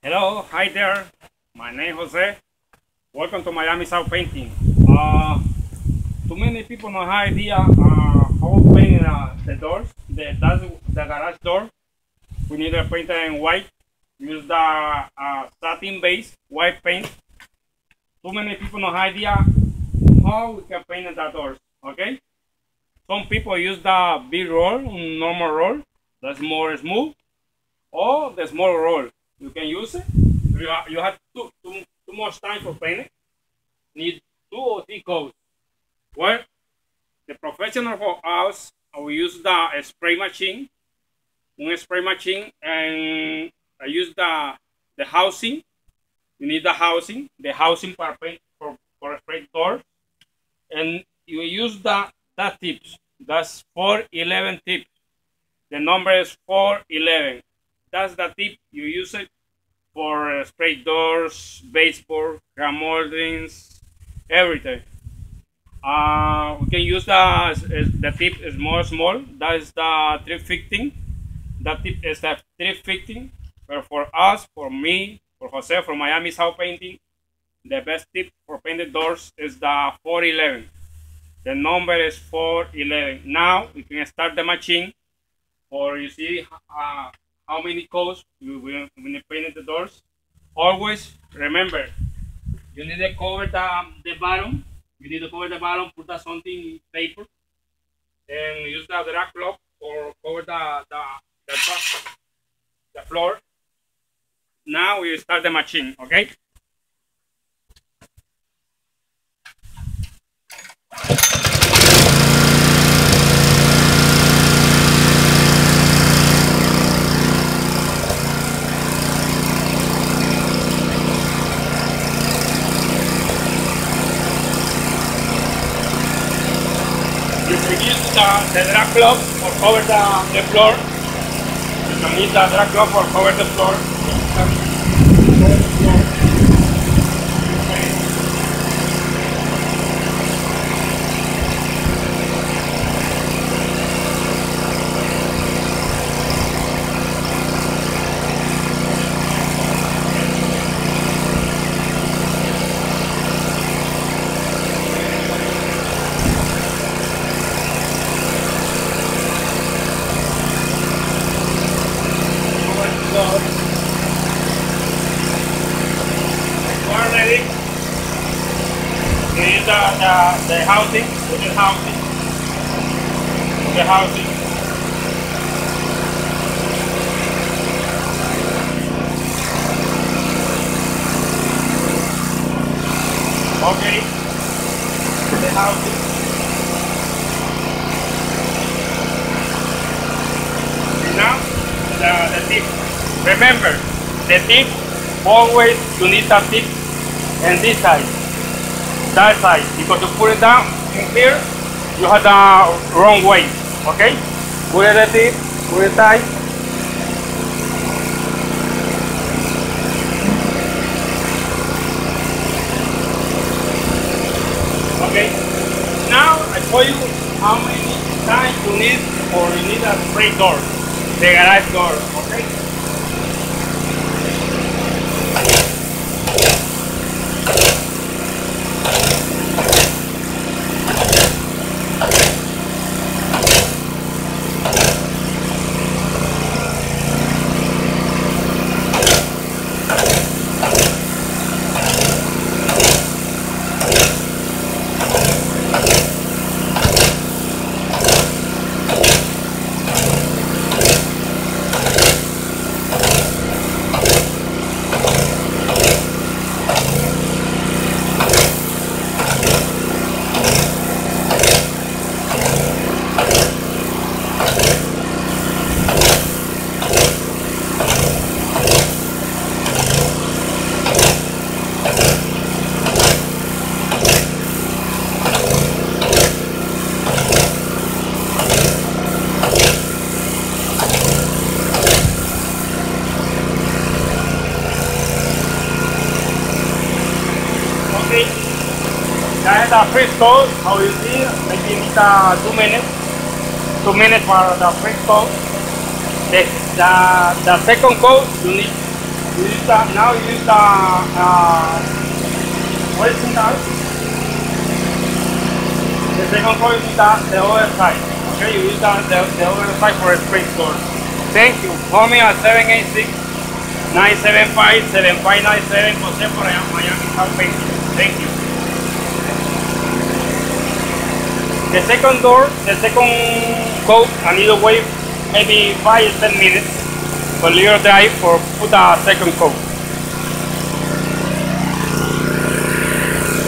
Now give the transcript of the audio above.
Hello, hi there. My name is Jose. Welcome to Miami South Painting. Too many people no idea how to paint the doors. That's the garage door. We need to paint it in white. Use the satin base white paint. Too many people no idea how we can paint the doors. Okay. Some people use the big roll, normal roll. That's more smooth, or the small roll. You can use it. You have too much time for painting. Need 2 or 3 coats. Well, the professional for us, we use the spray machine, one spray machine, and I use the housing. You need the housing for paint for spray doors, and you use that tips. That's 411 tips. The number is 411. That's the tip you use it for spray doors, baseboard, moldings, everything. We can use the tip is more small. That is the 315. That tip is the 315. But for us, for me, for Jose, for Miami South Painting, the best tip for painted doors is the 411. The number is 411. Now we can start the machine, or you see how many coats when you painted the doors. Always remember, you need to cover the bottom. You need to cover the bottom, put that something paper, and use the drag cloth or cover the top, the floor. Now we start the machine, okay? You can use the drag cloth or cover the floor. You can use the drag cloth or cover the floor. Ready? You use the housing, put the housing, the housing. Okay, the housing. And now the tip. Remember, the tip, always you need that tip and this side, that side, because you put it down in here, you have the wrong way, okay? Put it at it, put it tight. Okay, now I show you how many times you need, or you need a spray door, the garage door, okay? That is the first coat. How you see, maybe need 2 minutes. 2 minutes for the first coat. The second coat, you need You use the, now you use the horizontal. The second coil is the other side. Okay, you use the other side for a space door. Thank you. Call me at 786-975-7597 Jose for Miami South Painting. Thank you. The second door, the second coat, I need to wait maybe 5 or 10 minutes for little dry for put a second coat.